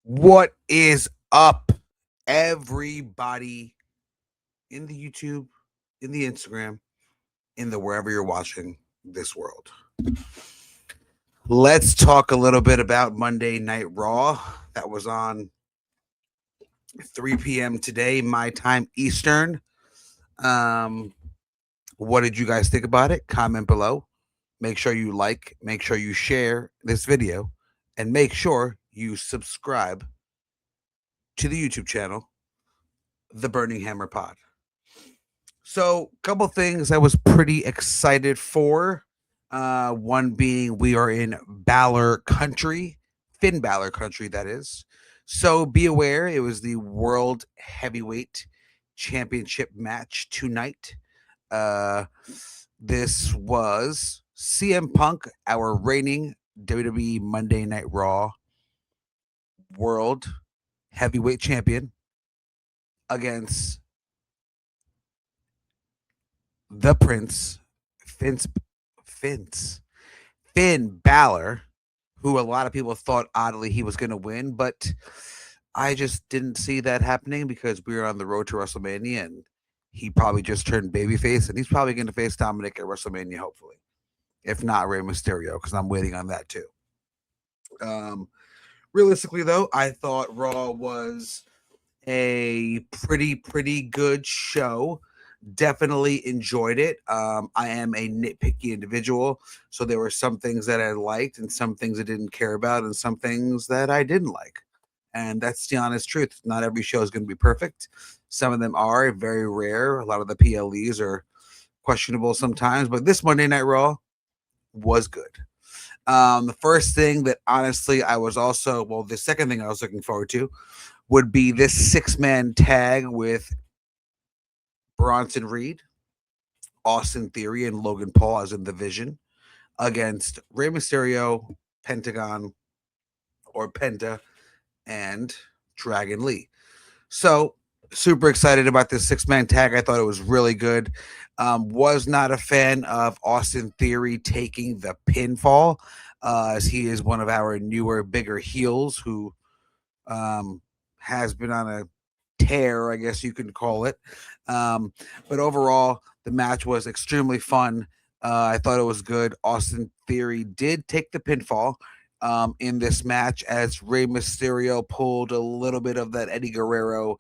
What is up, everybody in the YouTube, in the Instagram, in the wherever you're watching this world? Let's talk a little bit about Monday Night Raw. That was on 3 p.m. today, my time Eastern. Um, what did you guys think about it? Comment below. Make sure you like, make sure you share this video, and make sure you subscribe to the YouTube channel, The Burning Hammer Pod. So, a couple things I was pretty excited for. One being we are in Balor country, Finn Balor country, that is. So be aware, it was the World Heavyweight Championship match tonight. This was CM Punk, our reigning WWE Monday Night Raw World Heavyweight Champion, against the Prince, Finn Balor, who a lot of people thought oddly he was going to win, but I just didn't see that happening because we were on the road to WrestleMania and he probably just turned babyface and he's probably going to face Dominic at WrestleMania, hopefully. If not Rey Mysterio, because I'm waiting on that too. Realistically, though, I thought Raw was a pretty good show. Definitely enjoyed it. I am a nitpicky individual, so there were some things that I liked and some things I didn't care about and some things that I didn't like. And that's the honest truth. Not every show is going to be perfect. Some of them are very rare. A lot of the PLEs are questionable sometimes, but this Monday Night Raw was good. The first thing that honestly the second thing I was looking forward to would be this 6-man tag with Bronson Reed, Austin Theory, and Logan Paul as in the Vision against Rey Mysterio, Pentagon, or Penta, and Dragon Lee. So, super excited about this 6-man tag. I thought it was really good. Was not a fan of Austin Theory taking the pinfall, as he is one of our newer, bigger heels who has been on a tear, I guess you can call it. But overall, the match was extremely fun. I thought it was good. Austin Theory did take the pinfall in this match as Rey Mysterio pulled a little bit of that Eddie Guerrero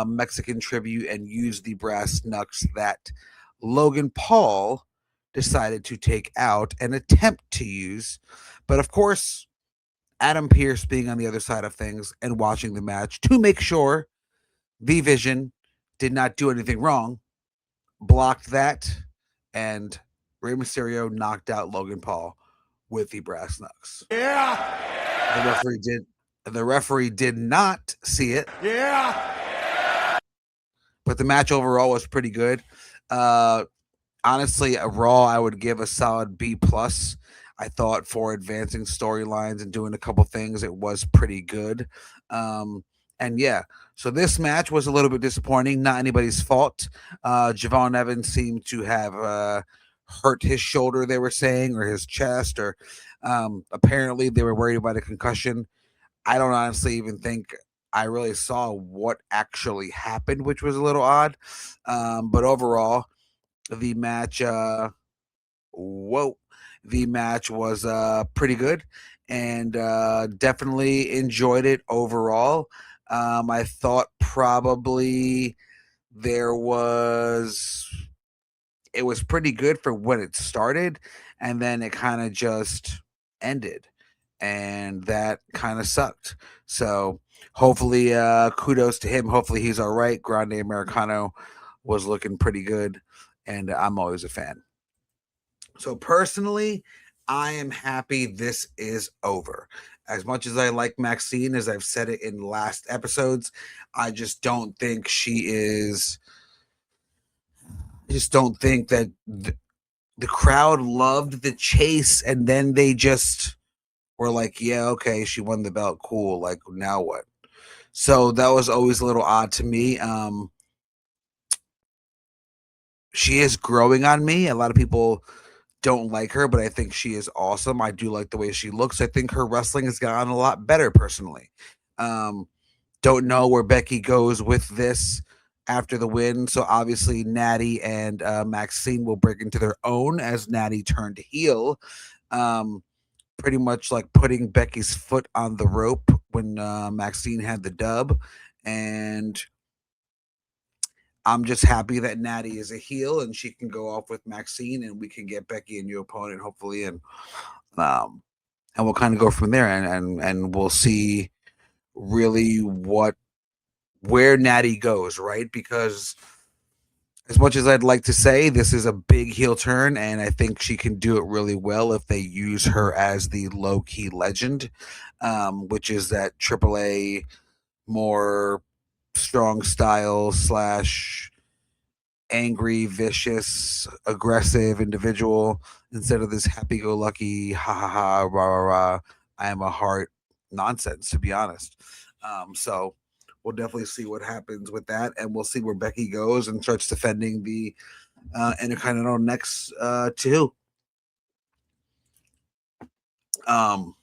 Mexican tribute and used the brass knucks that Logan Paul decided to take out and attempt to use. But of course, Adam Pearce being on the other side of things and watching the match to make sure the Vision did not do anything wrong, blocked that, and Rey Mysterio knocked out Logan Paul with the brass knucks. Yeah. The referee did not see it. Yeah. But the match overall was pretty good. Honestly, a Raw I would give a solid B plus. I thought for advancing storylines and doing a couple things, it was pretty good. And yeah, so this match was a little bit disappointing. Not anybody's fault. Javon Evans seemed to have hurt his shoulder, they were saying, or his chest, or apparently they were worried about a concussion. I don't honestly even think I really saw what actually happened, which was a little odd. But overall, the match, the match was pretty good and definitely enjoyed it overall. I thought probably it was pretty good for when it started, and then it kind of just ended, and that kind of sucked. So hopefully, kudos to him. Hopefully he's all right. Grande Americano was looking pretty good, and I'm always a fan. So personally, I am happy this is over. As much as I like Maxine, as I've said it in last episodes, I just don't think she is. I just don't think that the crowd loved the chase, and then they just were like, yeah, okay, she won the belt. Cool. Like, now what? So that was always a little odd to me. She is growing on me. A lot of people don't like her, but I think she is awesome. I do like the way she looks. I think her wrestling has gotten a lot better personally. Um, don't know where Becky goes with this after the win. So obviously, Nattie and Maxine will break into their own as Nattie turned heel. Um, Pretty much like putting Becky's foot on the rope when Maxine had the dub. And I'm just happy that Nattie is a heel and she can go off with Maxine and we can get Becky a new opponent, hopefully. Um, and we'll kind of go from there and we'll see really where Nattie goes, right? Because as much as I'd like to say this is a big heel turn, and I think she can do it really well if they use her as the low key legend, which is that AAA more strong style slash angry, vicious, aggressive individual instead of this happy go lucky, ha ha ha, rah rah rah, I am a heart nonsense, to be honest. So we'll definitely see what happens with that, and we'll see where Becky goes and starts defending the Intercontinental next two. Um,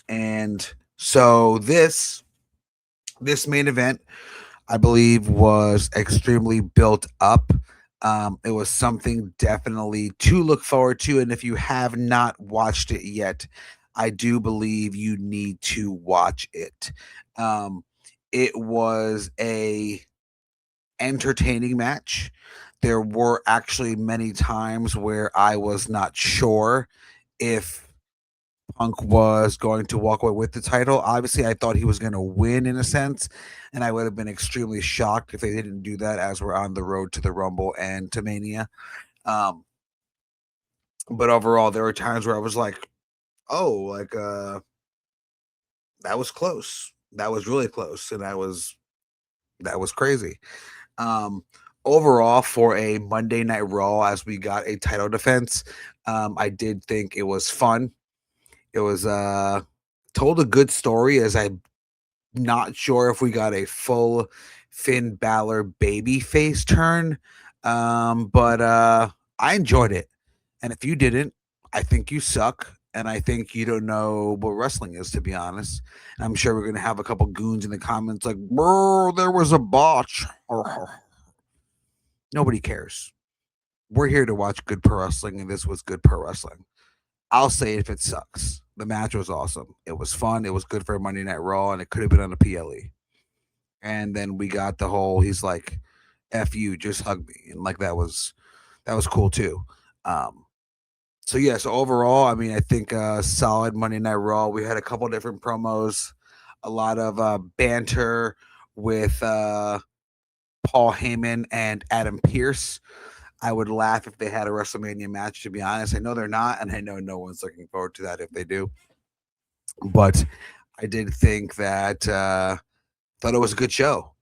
and so this main event I believe was extremely built up. It was something definitely to look forward to. And if you have not watched it yet, I do believe you need to watch it. Um, it was a entertaining match. There were actually many times where I was not sure if Punk was going to walk away with the title. Obviously, I thought he was going to win in a sense, and I would have been extremely shocked if they didn't do that as we're on the road to the Rumble and to Mania. Um, but overall, there were times where I was like, "Oh, like that was close. That was really close, and that was crazy." Um, Overall, for a Monday Night Raw, as we got a title defense, I did think it was fun. It was told a good story as I'm not sure if we got a full Finn Balor baby face turn. But I enjoyed it. And if you didn't, I think you suck. And I think you don't know what wrestling is, to be honest. And I'm sure we're gonna have a couple goons in the comments like, bro, there was a botch. Nobody cares. We're here to watch good pro wrestling, and this was good pro wrestling. I'll say it if it sucks. The match was awesome. It was fun. It was good for Monday Night Raw, and it could have been on a PLE. And then we got the whole he's like, "F you, just hug me," and like that was cool too. Um, so yeah, so overall, I mean, I think solid Monday Night Raw. We had a couple different promos, a lot of banter with Paul Heyman and Adam Pierce. I would laugh if they had a WrestleMania match, to be honest. I know they're not, and I know no one's looking forward to that if they do. But I did think that thought it was a good show.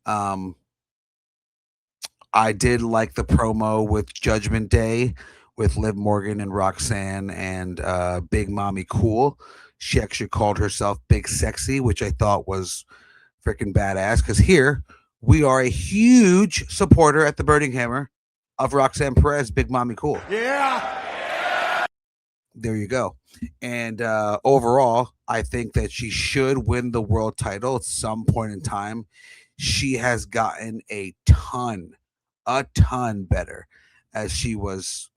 Um, I did like the promo with Judgment Day with Liv Morgan and Roxanne and Big Mommy Cool. She actually called herself Big Sexy, which I thought was freaking badass. Because here we are a huge supporter at the Burning Hammer of Roxanne Perez, Big Mommy Cool. Yeah. There you go. And overall, I think that she should win the world title at some point in time. She has gotten a ton better as she was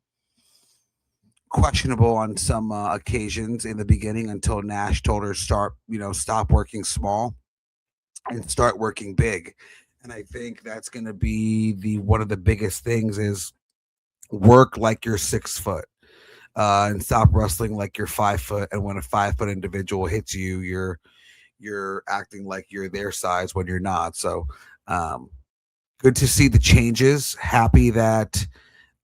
questionable on some occasions in the beginning until Nash told her stop working small and start working big. And I think that's going to be the one of the biggest things is work like you're 6 foot. And stop wrestling like you're 5 foot. And when a 5 foot individual hits you, you're acting like you're their size when you're not. So good to see the changes. Happy that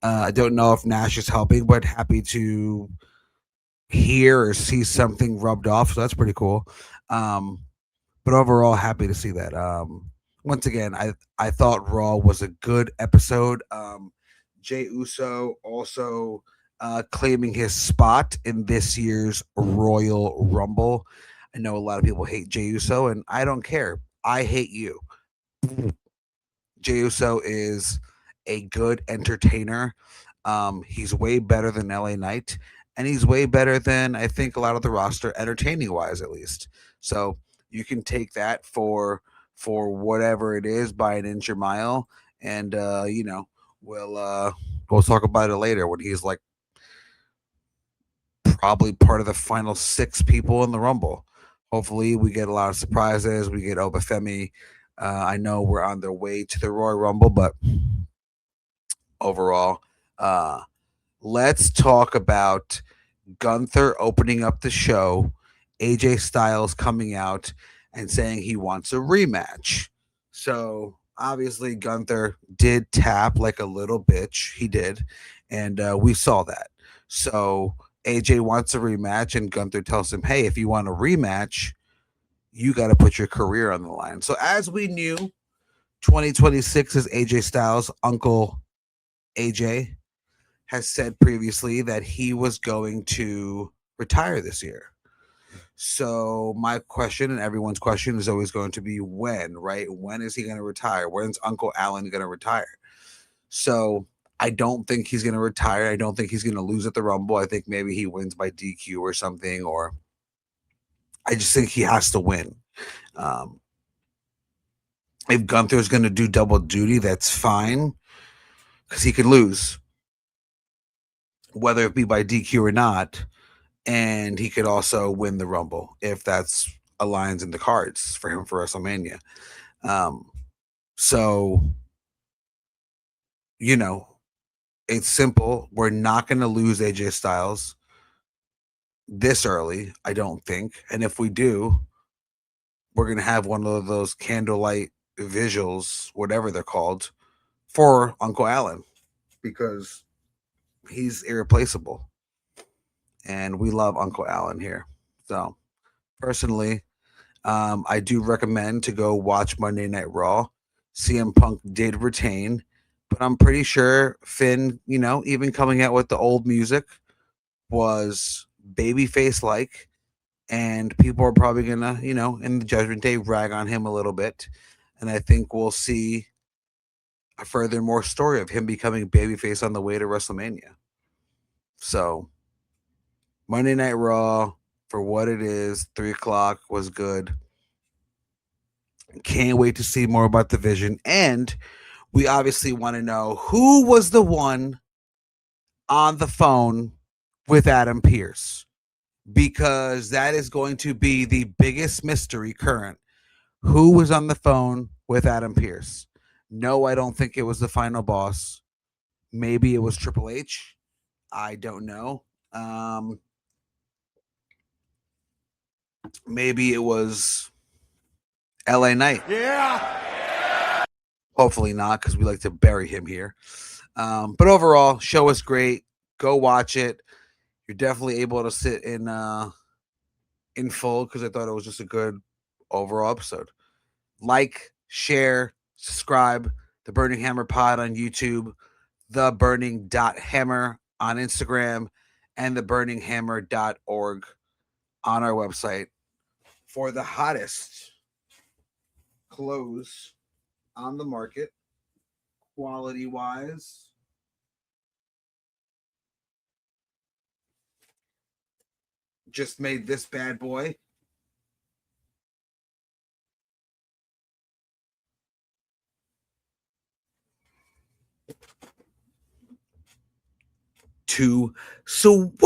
I don't know if Nash is helping, but happy to hear or see something rubbed off. So that's pretty cool. Um, but overall, happy to see that. Once again, I thought Raw was a good episode. Jay Uso also claiming his spot in this year's Royal Rumble. I know a lot of people hate Jay Uso, and I don't care. I hate you. Jey Uso is a good entertainer. He's way better than LA Knight, and he's way better than I think a lot of the roster, entertaining wise, at least. So You can take that for whatever it is by an inch or mile, and we'll talk about it later when he's like probably part of the final 6 people in the Rumble. Hopefully, we get a lot of surprises. We get Obafemi. I know we're on their way to the Royal Rumble, but overall, uh, let's talk about Gunther opening up the show, AJ Styles coming out and saying he wants a rematch. So obviously, Gunther did tap like a little bitch. He did. And we saw that. So AJ wants a rematch, and Gunther tells him, hey, if you want a rematch, you got to put your career on the line. So as we knew, 2026 is AJ Styles' uncle AJ has said previously that he was going to retire this year. So my question and everyone's question is always going to be when, right? When is he going to retire? When's Uncle Alan going to retire? So I don't think he's going to retire. I don't think he's going to lose at the Rumble. I think maybe he wins by DQ or something, or I just think he has to win. Um, if Gunther's going to do double duty, that's fine because he could lose, whether it be by DQ or not. And he could also win the Rumble if that's aligns in the cards for him for WrestleMania. Um, so, you know, it's simple. We're not going to lose AJ Styles this early, I don't think. And if we do, we're going to have one of those candlelight visuals, whatever they're called, for Uncle Alan because he's irreplaceable. And we love Uncle Alan here. So, personally, I do recommend to go watch Monday Night Raw. CM Punk did retain, but I'm pretty sure Finn, even coming out with the old music was babyface like, and people are probably gonna, in the Judgment Day, rag on him a little bit, and I think we'll see a further more story of him becoming babyface on the way to WrestleMania. So Monday Night Raw, for what it is, 3 o'clock was good. Can't wait to see more about the Vision. And we obviously want to know who was the one on the phone with Adam Pearce, because that is going to be the biggest mystery current. Who was on the phone with Adam Pearce? No, I don't think it was the final boss. Maybe it was Triple H. I don't know. Maybe it was LA Knight. Yeah. Hopefully not, because we like to bury him here. But overall, show was great. Go watch it. You're definitely able to sit in full because I thought it was just a good overall episode. Like, share, subscribe. The Burning Hammer Pod on YouTube, the Burning.Hammer on Instagram, and the BurningHammer.org on our website for the hottest clothes on the market, quality wise. Just made this bad boy. Too sweet.